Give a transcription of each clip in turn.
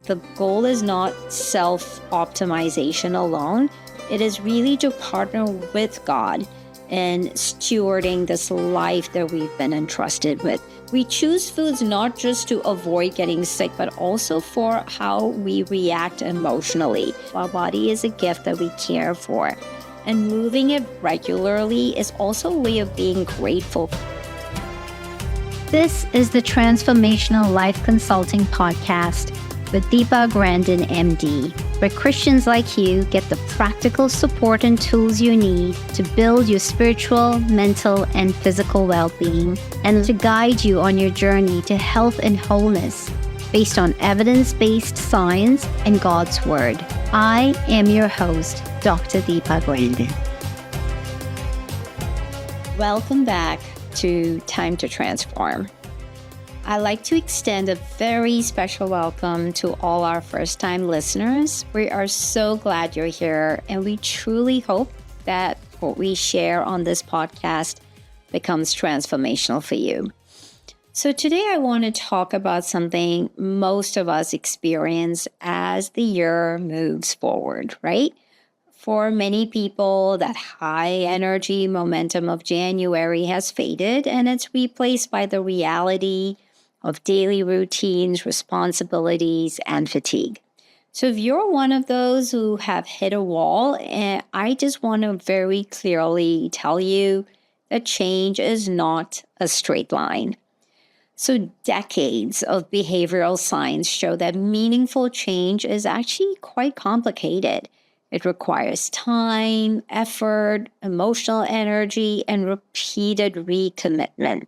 the goal is not self-optimization alone. It is really to partner with God in stewarding this life that we've been entrusted with. We choose foods not just to avoid getting sick, but also for how we react emotionally. Our body is a gift that we care for, and moving it regularly is also a way of being grateful. This is the Transformational Life Consulting Podcast with Deepa Grandon, MD, where Christians like you get the practical support and tools you need to build your spiritual, mental, and physical well-being, and to guide you on your journey to health and wholeness based on evidence-based science and God's Word. I am your host, Dr. Deepa Grandon. Welcome back to Time to Transform. I'd like to extend a very special welcome to all our first-time listeners. We are so glad you're here, and we truly hope that what we share on this podcast becomes transformational for you. So today I want to talk about something most of us experience as the year moves forward, right? For many people, that high energy momentum of January has faded, and it's replaced by the reality of daily routines, responsibilities, and fatigue. So if you're one of those who have hit a wall, I just want to very clearly tell you that change is not a straight line. So decades of behavioral science show that meaningful change is actually quite complicated. It requires time, effort, emotional energy, and repeated recommitment.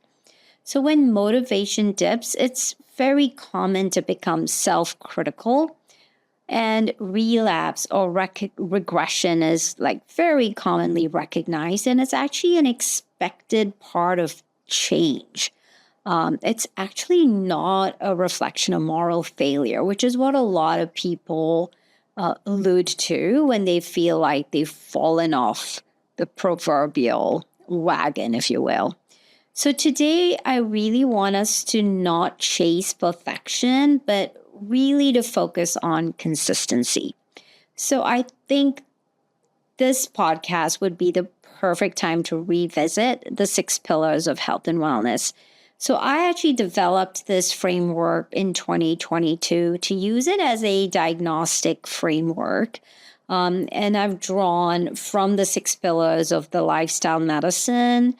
So when motivation dips, it's very common to become self-critical, and relapse or regression is very commonly recognized, and it's actually an expected part of change. It's actually not a reflection of moral failure, which is what a lot of people allude to when they feel like they've fallen off the proverbial wagon, if you will. So today, I really want us to not chase perfection, but really to focus on consistency. So I think this podcast would be the perfect time to revisit the 6 pillars of health and wellness. So I actually developed this framework in 2022 to use it as a diagnostic framework. And I've drawn from the 6 pillars of the lifestyle medicine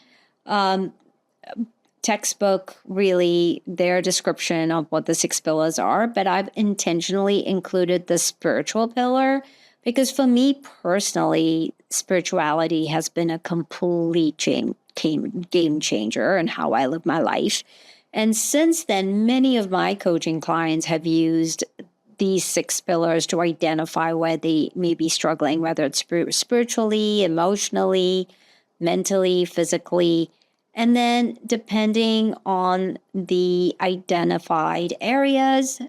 textbook, really their description of what the 6 pillars are, but I've intentionally included the spiritual pillar because for me personally, spirituality has been a complete game changer in how I live my life. And since then, many of my coaching clients have used these 6 pillars to identify where they may be struggling, whether it's spiritually, emotionally, mentally, physically. And then depending on the identified areas,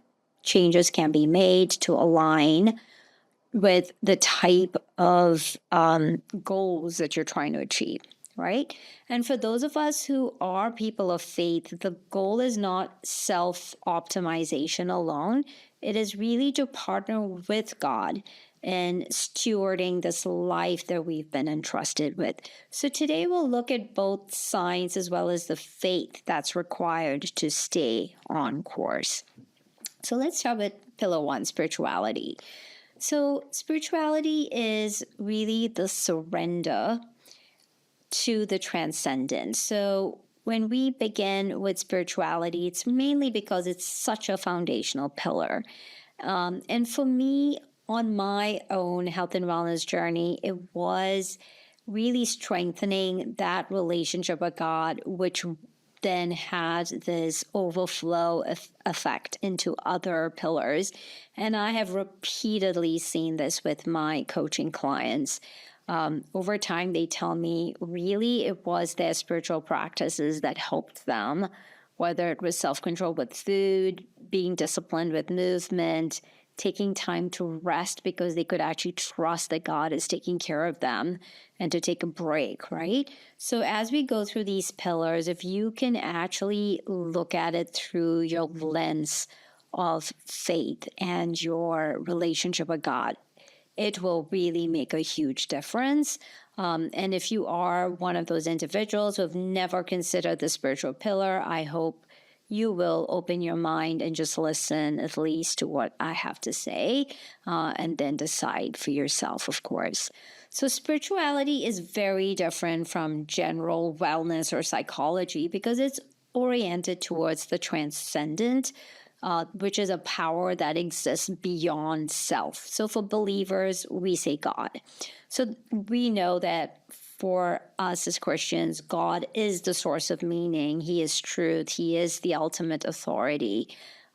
changes can be made to align with the type of goals that you're trying to achieve, right? And for those of us who are people of faith, the goal is not self-optimization alone. It is really to partner with God and stewarding this life that we've been entrusted with. So today we'll look at both science as well as the faith that's required to stay on course. So let's start with pillar 1, spirituality. So spirituality is really the surrender to the transcendent. So when we begin with spirituality, it's mainly because it's such a foundational pillar. And for me, on my own health and wellness journey, it was really strengthening that relationship with God, which then had this overflow effect into other pillars. And I have repeatedly seen this with my coaching clients. Over time, they tell me really it was their spiritual practices that helped them, whether it was self-control with food, being disciplined with movement, taking time to rest because they could actually trust that God is taking care of them, and to take a break, right? So as we go through these pillars, if you can actually look at it through your lens of faith and your relationship with God, it will really make a huge difference. And if you are one of those individuals who have never considered the spiritual pillar, I hope you will open your mind and just listen at least to what I have to say, and then decide for yourself, of course. So spirituality is very different from general wellness or psychology because it's oriented towards the transcendent, which is a power that exists beyond self. So for believers, we say God. So we know that for us as Christians, God is the source of meaning. He is truth. He is the ultimate authority.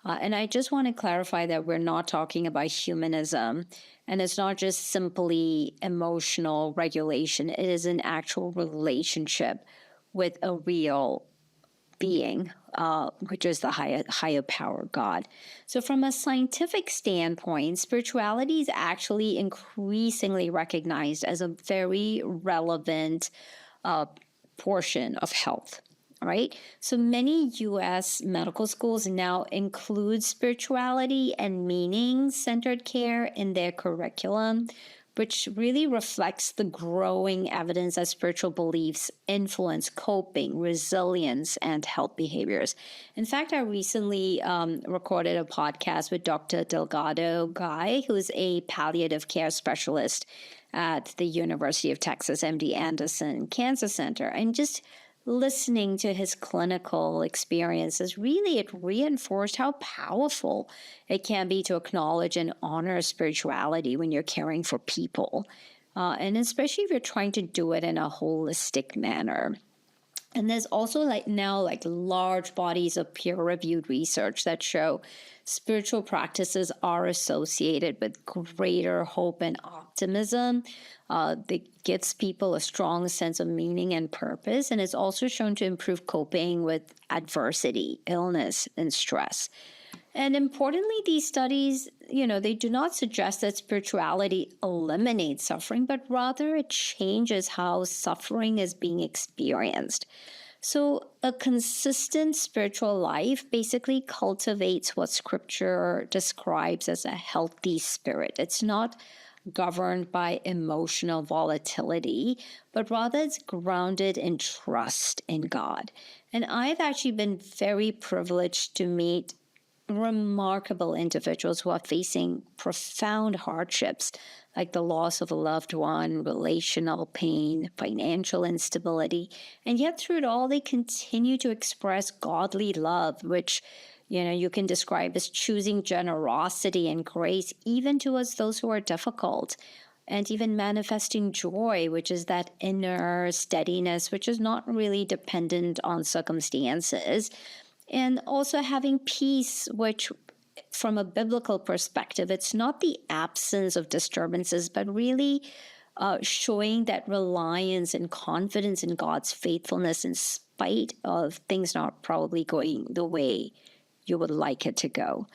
And I just want to clarify that we're not talking about humanism, and it's not just simply emotional regulation. It is an actual relationship with a real being, which is the higher power, God. So from a scientific standpoint, spirituality is actually increasingly recognized as a very relevant portion of health. Right? So many US medical schools now include spirituality and meaning-centered care in their curriculum, which really reflects the growing evidence that spiritual beliefs influence coping, resilience, and health behaviors. In fact, I recently recorded a podcast with Dr. Delgado Guy, who's a palliative care specialist at the University of Texas MD Anderson Cancer Center. And just listening to his clinical experiences, really it reinforced how powerful it can be to acknowledge and honor spirituality when you're caring for people. And especially if you're trying to do it in a holistic manner. And there's also now large bodies of peer-reviewed research that show spiritual practices are associated with greater hope and optimism. That gives people a strong sense of meaning and purpose. And it's also shown to improve coping with adversity, illness, and stress. And importantly, these studies, they do not suggest that spirituality eliminates suffering, but rather it changes how suffering is being experienced. So a consistent spiritual life basically cultivates what Scripture describes as a healthy spirit. It's not governed by emotional volatility, but rather it's grounded in trust in God. And I've actually been very privileged to meet remarkable individuals who are facing profound hardships like the loss of a loved one, relational pain, financial instability. And yet through it all, they continue to express godly love, which you can describe as choosing generosity and grace even towards those who are difficult, and even manifesting joy, which is that inner steadiness, which is not really dependent on circumstances. And also having peace, which from a biblical perspective, it's not the absence of disturbances, but really showing that reliance and confidence in God's faithfulness in spite of things not probably going the way you would like it to go.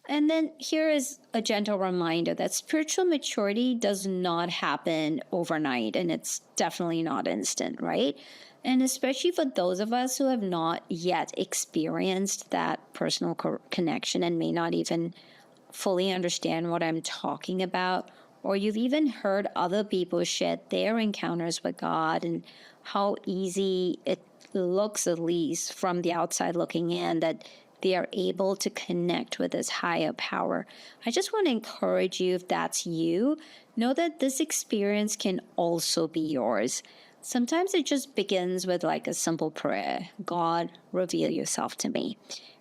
And then here is a gentle reminder that spiritual maturity does not happen overnight, and it's definitely not instant, right? And especially for those of us who have not yet experienced that personal connection and may not even fully understand what I'm talking about, or you've even heard other people share their encounters with God and how easy it looks, at least from the outside looking in, that they are able to connect with this higher power. I just want to encourage you, if that's you, know that this experience can also be yours. Sometimes it just begins with a simple prayer. God, reveal yourself to me.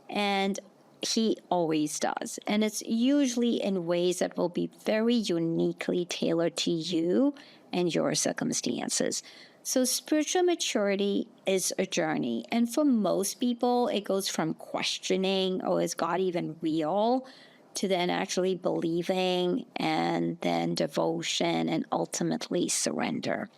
And He always does. And it's usually in ways that will be very uniquely tailored to you and your circumstances. So spiritual maturity is a journey. And for most people, it goes from questioning, is God even real? To then actually believing, and then devotion, and ultimately surrender.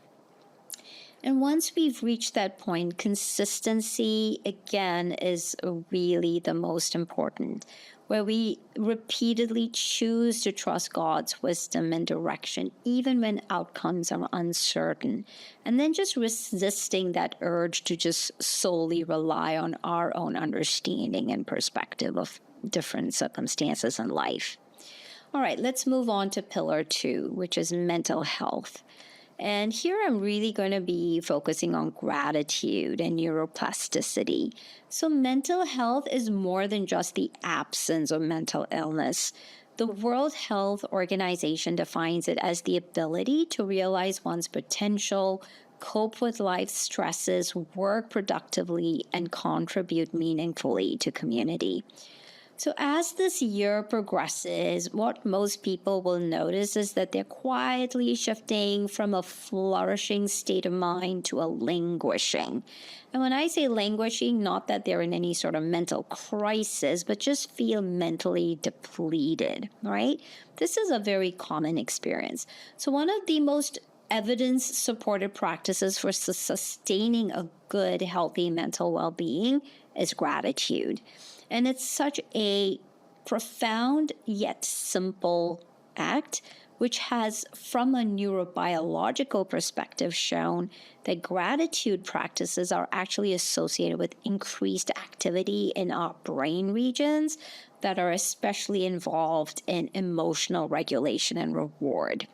And once we've reached that point, consistency, again, is really the most important, where we repeatedly choose to trust God's wisdom and direction, even when outcomes are uncertain. And then just resisting that urge to just solely rely on our own understanding and perspective of different circumstances in life. All right, let's move on to pillar 2, which is mental health. And here I'm really going to be focusing on gratitude and neuroplasticity. So mental health is more than just the absence of mental illness. The World Health Organization defines it as the ability to realize one's potential, cope with life's stresses, work productively, and contribute meaningfully to community. So as this year progresses, what most people will notice is that they're quietly shifting from a flourishing state of mind to a languishing. And when I say languishing, not that they're in any sort of mental crisis, but just feel mentally depleted, right? This is a very common experience. So one of the most evidence-supported practices for sustaining a good, healthy mental well-being is gratitude. And it's such a profound yet simple act, which has, from a neurobiological perspective, shown that gratitude practices are actually associated with increased activity in our brain regions that are especially involved in emotional regulation and reward.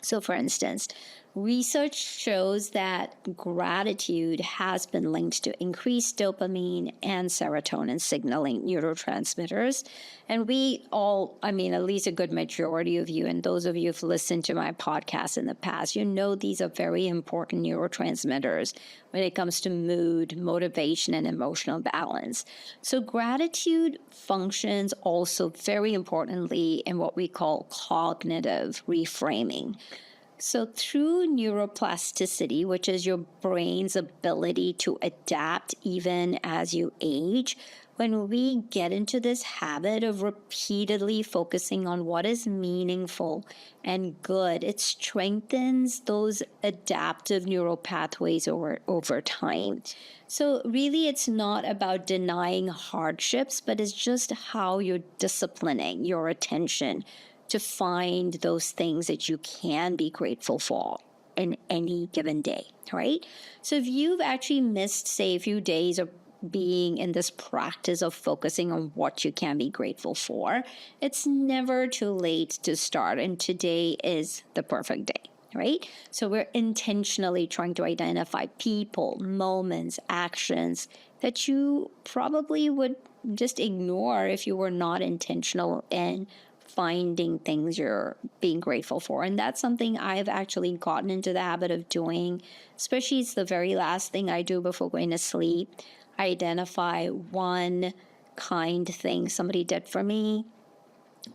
So, for instance, research shows that gratitude has been linked to increased dopamine and serotonin signaling neurotransmitters. And we all, at least a good majority of you, and those of you who've listened to my podcast in the past, you know these are very important neurotransmitters when it comes to mood, motivation, and emotional balance. So gratitude functions also very importantly in what we call cognitive reframing. So through neuroplasticity, which is your brain's ability to adapt even as you age, when we get into this habit of repeatedly focusing on what is meaningful and good, it strengthens those adaptive neural pathways over time. So really, it's not about denying hardships, but it's just how you're disciplining your attention to find those things that you can be grateful for in any given day, right? So if you've actually missed, say, a few days of being in this practice of focusing on what you can be grateful for, it's never too late to start. And today is the perfect day, right? So we're intentionally trying to identify people, moments, actions that you probably would just ignore if you were not intentional in finding things you're being grateful for. And that's something I've actually gotten into the habit of doing, especially it's the very last thing I do before going to sleep. I identify one kind thing somebody did for me,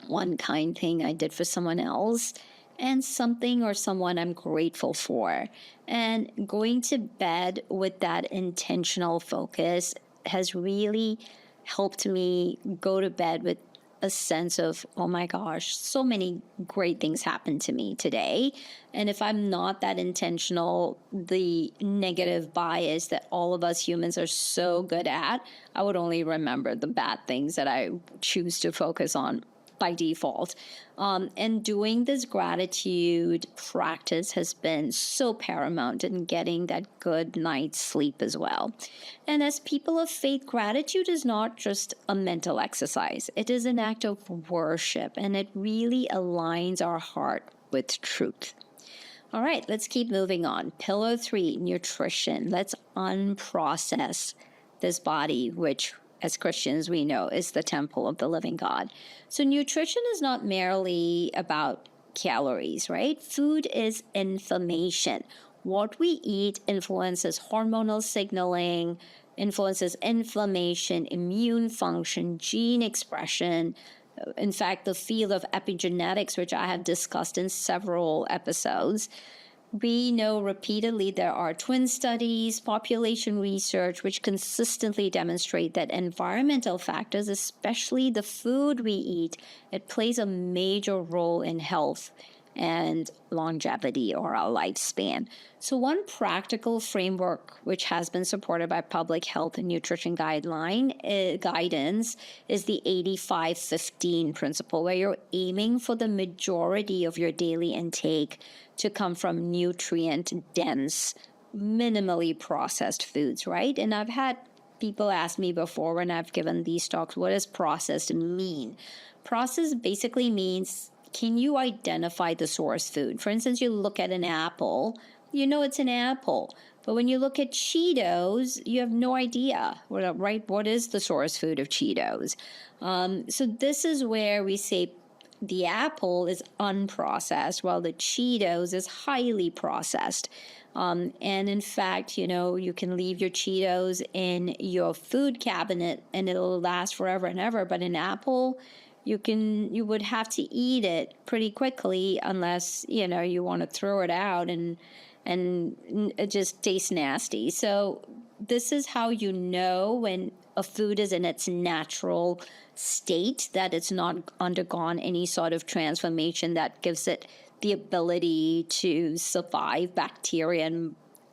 one kind thing I did for someone else, and something or someone I'm grateful for. And going to bed with that intentional focus has really helped me go to bed with a sense of, oh my gosh, so many great things happened to me today. And if I'm not that intentional, the negative bias that all of us humans are so good at, I would only remember the bad things that I choose to focus on by default. And doing this gratitude practice has been so paramount in getting that good night's sleep as well. And as people of faith, gratitude is not just a mental exercise. It is an act of worship, and it really aligns our heart with truth. All right, let's keep moving on. Pillar 3, nutrition. Let's unprocess this body, which as Christians, we know is the temple of the living God. So nutrition is not merely about calories, right? Food is information. What we eat influences hormonal signaling, influences inflammation, immune function, gene expression. In fact, the field of epigenetics, which I have discussed in several episodes, we know repeatedly there are twin studies, population research, which consistently demonstrate that environmental factors, especially the food we eat, it plays a major role in health and longevity or our lifespan. So one practical framework which has been supported by public health and nutrition guidance is the 85-15 principle, where you're aiming for the majority of your daily intake to come from nutrient-dense, minimally processed foods, right? And I've had people ask me before when I've given these talks, what does processed mean? Processed basically means, can you identify the source food? For instance, you look at an apple, you know it's an apple. But when you look at Cheetos, you have no idea, right? What is the source food of Cheetos? So this is where we say the apple is unprocessed, while the Cheetos is highly processed. And in fact, you can leave your Cheetos in your food cabinet and it'll last forever and ever. But an apple, you would have to eat it pretty quickly unless, you want to throw it out and it just tastes nasty. So this is how you know when a food is in its natural state, that it's not undergone any sort of transformation that gives it the ability to survive bacteria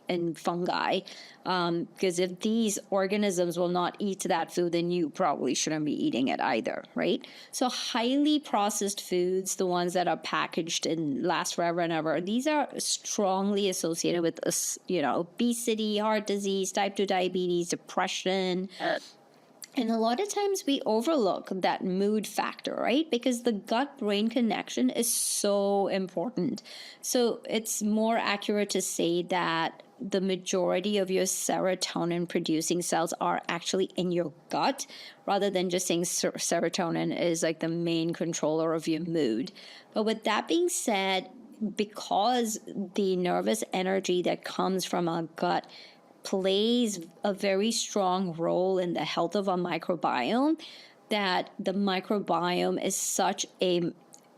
and fungi. Because if these organisms will not eat that food, then you probably shouldn't be eating it either, right? So highly processed foods, the ones that are packaged and last forever and ever, these are strongly associated with, obesity, heart disease, type 2 diabetes, depression. And a lot of times we overlook that mood factor, right? Because the gut-brain connection is so important. So it's more accurate to say that the majority of your serotonin-producing cells are actually in your gut, rather than just saying serotonin is like the main controller of your mood. But with that being said, because the nervous energy that comes from our gut plays a very strong role in the health of our microbiome, that the microbiome is such a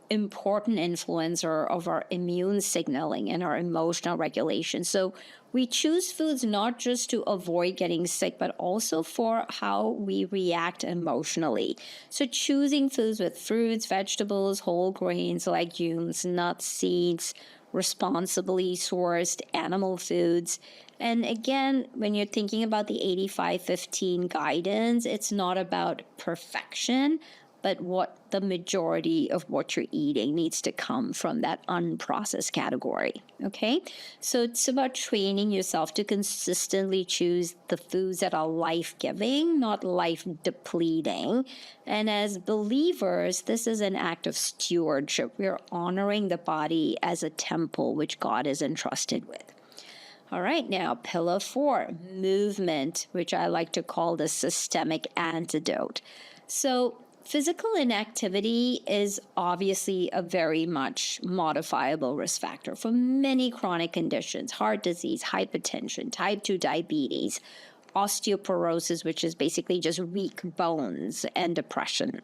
important influencer of our immune signaling and our emotional regulation. So we choose foods not just to avoid getting sick, but also for how we react emotionally. So choosing foods with fruits, vegetables, whole grains, legumes, nuts, seeds, responsibly sourced animal foods. And again, when you're thinking about the 85-15 guidance, it's not about perfection, but what the majority of what you're eating needs to come from that unprocessed category. Okay? So it's about training yourself to consistently choose the foods that are life-giving, not life-depleting. And as believers, this is an act of stewardship. We're honoring the body as a temple which God is entrusted with. All right, now pillar 4, movement, which I like to call the systemic antidote. So physical inactivity is obviously a very much modifiable risk factor for many chronic conditions: heart disease, hypertension, type 2 diabetes, osteoporosis, which is basically just weak bones, and depression.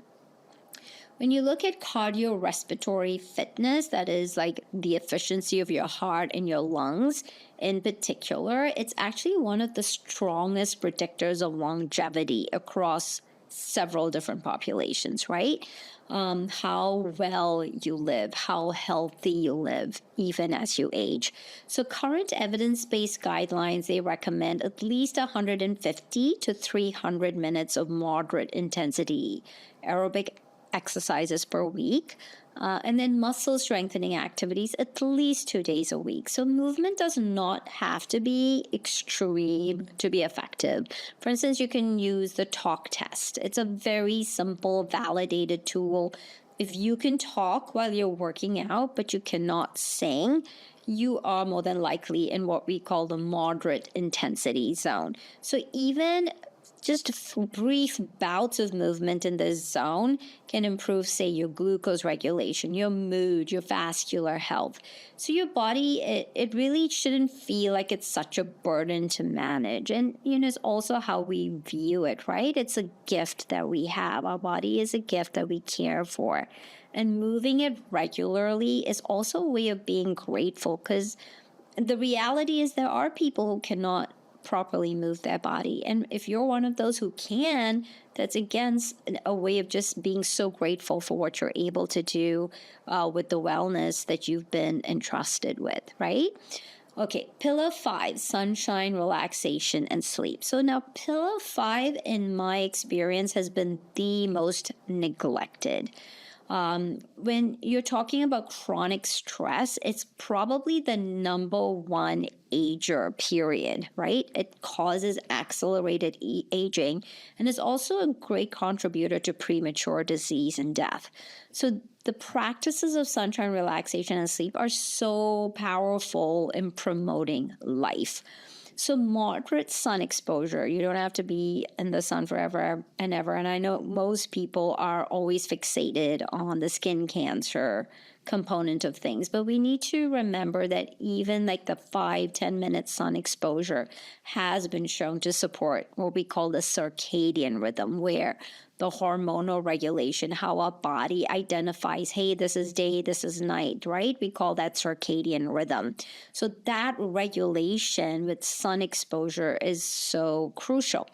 When you look at cardiorespiratory fitness, that is like the efficiency of your heart and your lungs in particular, it's actually one of the strongest predictors of longevity across several different populations, right? How well you live, how healthy you live, even as you age. So current evidence-based guidelines, they recommend at least 150 to 300 minutes of moderate intensity aerobic exercises per week, and then muscle strengthening activities at least 2 days a week. So movement does not have to be extreme to be effective. For instance, you can use the talk test. It's a very simple, validated tool. If you can talk while you're working out, but you cannot sing, you are more than likely in what we call the moderate intensity zone. So even just brief bouts of movement in this zone can improve, say, your glucose regulation, your mood, your vascular health. So your body, it really shouldn't feel like it's such a burden to manage. And, it's also how we view it, right? It's a gift that we have. Our body is a gift that we care for. And moving it regularly is also a way of being grateful, because the reality is there are people who cannot properly move their body. And if you're one of those who can, that's against a way of just being so grateful for what you're able to do with the wellness that you've been entrusted with, right? Okay, pillar 5, sunshine, relaxation, and sleep. So now pillar 5, in my experience, has been the most neglected. When you're talking about chronic stress, it's probably the number one ager, period, right? It causes accelerated aging and is also a great contributor to premature disease and death. So the practices of sunshine, relaxation, and sleep are so powerful in promoting life. So moderate sun exposure, you don't have to be in the sun forever and ever. And I know most people are always fixated on the skin cancer component of things, but we need to remember that even like the 5-10 minute sun exposure has been shown to support what we call the circadian rhythm, where the hormonal regulation, how our body identifies, hey, this is day, this is night, right? We call that circadian rhythm. So that regulation with sun exposure is so crucial.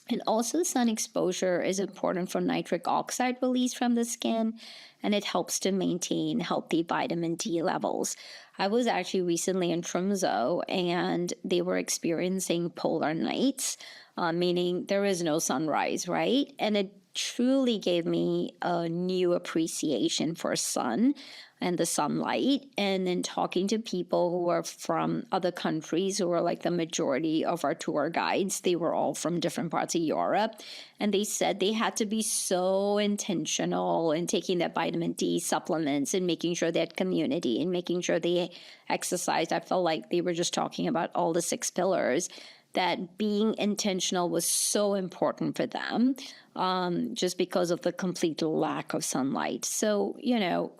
And also, sun exposure is important for nitric oxide release from the skin, and it helps to maintain healthy vitamin D levels. I was actually recently in Tromsø, and they were experiencing polar nights, meaning there is no sunrise, right? And it truly gave me a new appreciation for sun and the sunlight. And then talking to people who are from other countries, who are like the majority of our tour guides, they were all from different parts of Europe. And they said they had to be so intentional in taking their vitamin D supplements and making sure they had community and making sure they exercised. I felt like they were just talking about all the 6 pillars, that being intentional was so important for them, just because of the complete lack of sunlight. So,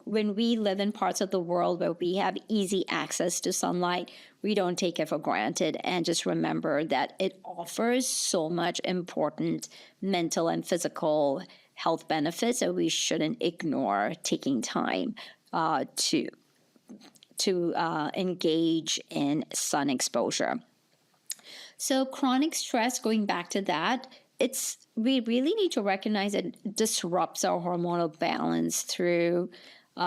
when we live in parts of the world where we have easy access to sunlight, we don't take it for granted. And just remember that it offers so much important mental and physical health benefits that we shouldn't ignore taking time to engage in sun exposure. So chronic stress, going back to that, we really need to recognize it disrupts our hormonal balance through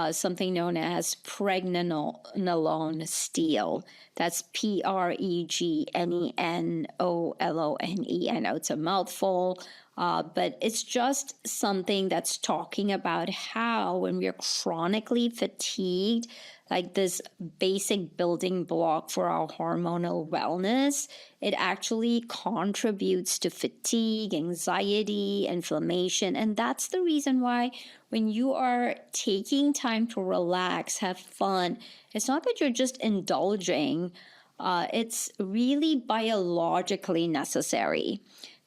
something known as pregnenolone steal. That's pregnenolone. I know it's a mouthful, but it's just something that's talking about how when we're chronically fatigued, like this basic building block for our hormonal wellness, it actually contributes to fatigue, anxiety, inflammation. And that's the reason why when you are taking time to relax, have fun, it's not that you're just indulging, it's really biologically necessary.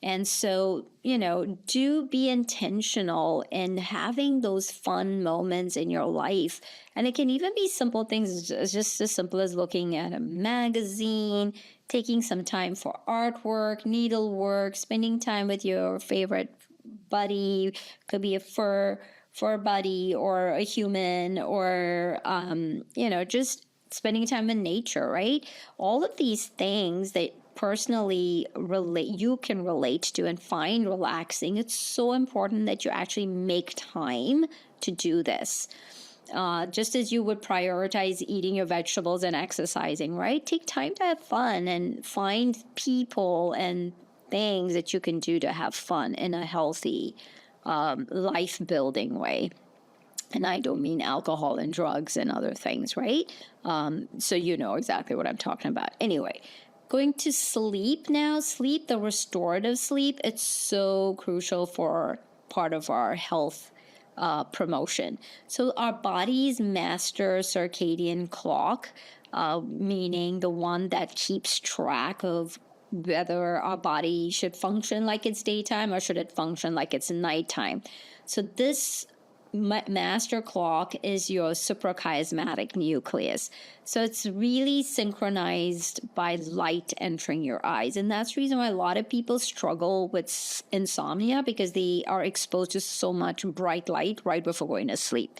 And so, do be intentional in having those fun moments in your life. And it can even be simple things, just as simple as looking at a magazine, taking some time for artwork, needlework, spending time with your favorite buddy. Could be a fur buddy or a human, or, just spending time in nature, right? All of these things that personally you can relate to and find relaxing. It's so important that you actually make time to do this. Just as you would prioritize eating your vegetables and exercising, right? Take time to have fun and find people and things that you can do to have fun in a healthy, life-building way. And I don't mean alcohol and drugs and other things, right? So you know exactly what I'm talking about. Anyway, going to sleep now. Sleep, the restorative sleep, it's so crucial for part of our health promotion. So our body's master circadian clock, meaning the one that keeps track of whether our body should function like it's daytime or should it function like it's nighttime. So this master clock is your suprachiasmatic nucleus. So it's really synchronized by light entering your eyes. And that's the reason why a lot of people struggle with insomnia, because they are exposed to so much bright light right before going to sleep.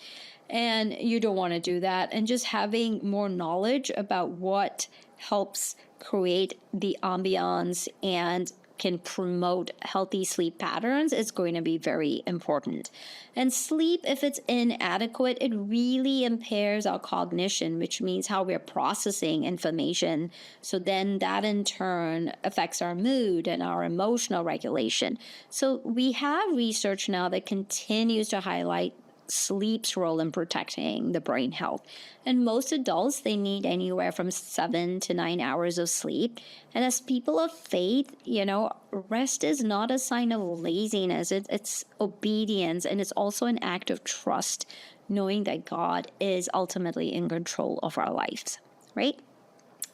And you don't want to do that. And just having more knowledge about what helps create the ambiance and can promote healthy sleep patterns is going to be very important. And sleep, if it's inadequate, it really impairs our cognition, which means how we're processing information. So then that in turn affects our mood and our emotional regulation. So we have research now that continues to highlight sleep's role in protecting the brain health. And most adults, they need anywhere from 7 to 9 hours of sleep. And as people of faith, rest is not a sign of laziness. It's obedience, and it's also an act of trust, knowing that God is ultimately in control of our lives, right?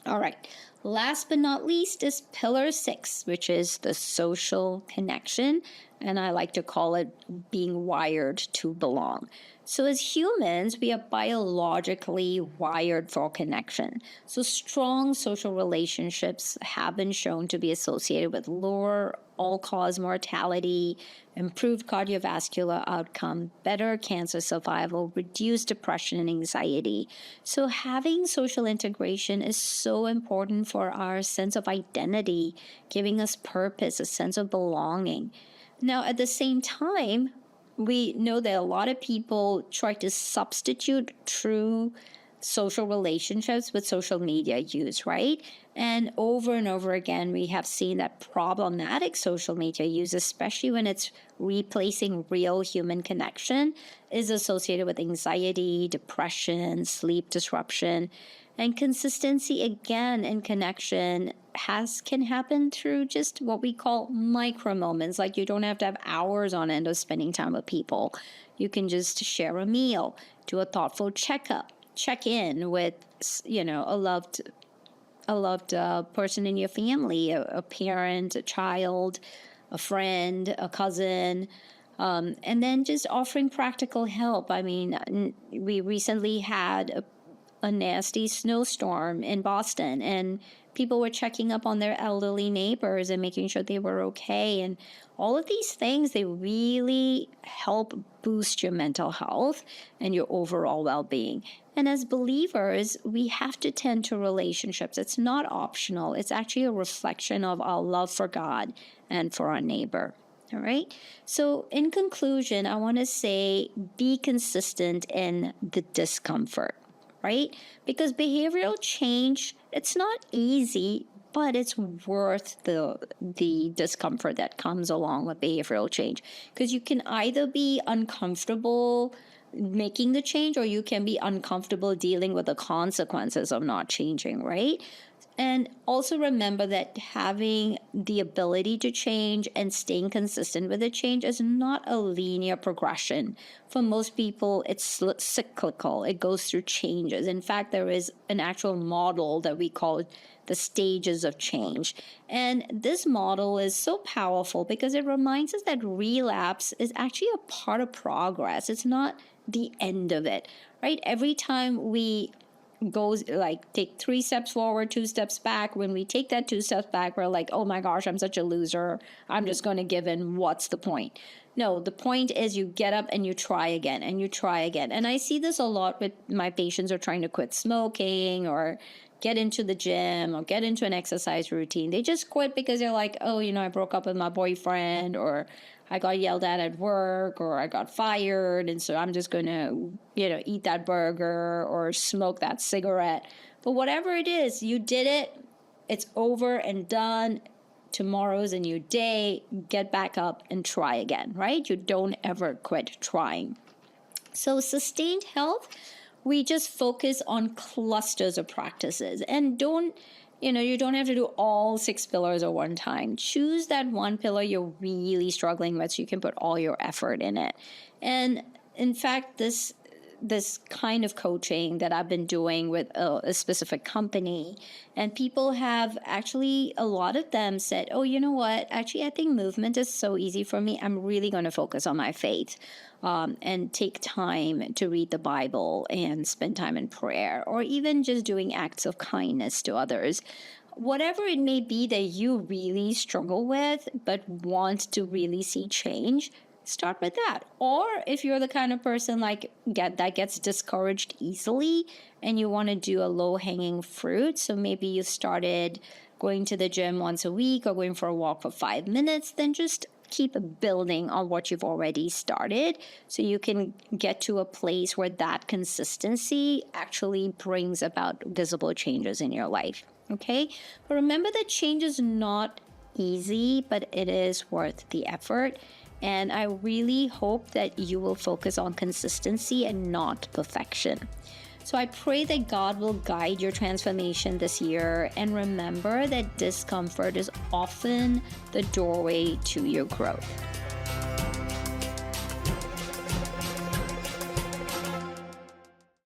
All right. Last but not least is pillar 6, which is the social connection. And I like to call it being wired to belong. So as humans, we are biologically wired for connection. So strong social relationships have been shown to be associated with lower all-cause mortality, improved cardiovascular outcome, better cancer survival, reduced depression and anxiety. So having social integration is so important for our sense of identity, giving us purpose, a sense of belonging. Now, at the same time, we know that a lot of people try to substitute true social relationships with social media use, right? And over again, we have seen that problematic social media use, especially when it's replacing real human connection, is associated with anxiety, depression, sleep disruption. And consistency, again, in connection can happen through just what we call micro moments. Like you don't have to have hours on end of spending time with people. You can just share a meal, do a thoughtful checkup, check in with, a loved person in your family, a parent, a child, a friend, a cousin, and then just offering practical help. I mean, we recently had a nasty snowstorm in Boston, and people were checking up on their elderly neighbors and making sure they were okay. And all of these things, they really help boost your mental health and your overall well-being. And as believers, we have to tend to relationships. It's not optional. It's actually a reflection of our love for God and for our neighbor. All right. So in conclusion, I want to say be consistent in the discomfort. Right? Because behavioral change, it's not easy, but it's worth the discomfort that comes along with behavioral change. Because you can either be uncomfortable making the change, or you can be uncomfortable dealing with the consequences of not changing, right? And also remember that having the ability to change and staying consistent with the change is not a linear progression. For most people, it's cyclical. It goes through changes. In fact, there is an actual model that we call the stages of change. And this model is so powerful because it reminds us that relapse is actually a part of progress. It's not the end of it, right? Every time we take 3 steps forward, 2 steps back. When we take that 2 steps back, we're like, oh my gosh, I'm such a loser. I'm just going to give in. What's the point? No, the point is you get up and you try again and you try again. And I see this a lot with my patients who are trying to quit smoking or get into the gym or get into an exercise routine. They just quit because they're like, oh, I broke up with my boyfriend, or I got yelled at work, or I got fired, and so I'm just going to, eat that burger or smoke that cigarette. But whatever it is, you did it. It's over and done. Tomorrow's a new day. Get back up and try again, right? You don't ever quit trying. So sustained health, we just focus on clusters of practices, and you don't have to do all 6 pillars at one time. Choose that one pillar you're really struggling with so you can put all your effort in it. And in fact, this kind of coaching that I've been doing with a specific company, and people have actually, a lot of them said, oh, you know what? Actually, I think movement is so easy for me. I'm really going to focus on my faith and take time to read the Bible and spend time in prayer, or even just doing acts of kindness to others. Whatever it may be that you really struggle with but want to really see change, start with that. Or if you're the kind of person that gets discouraged easily and you want to do a low-hanging fruit, so maybe you started going to the gym once a week or going for a walk for 5 minutes, then just keep building on what you've already started so you can get to a place where that consistency actually brings about visible changes in your life. Okay? But remember that change is not easy, but it is worth the effort. And I really hope that you will focus on consistency and not perfection. So I pray that God will guide your transformation this year, and remember that discomfort is often the doorway to your growth.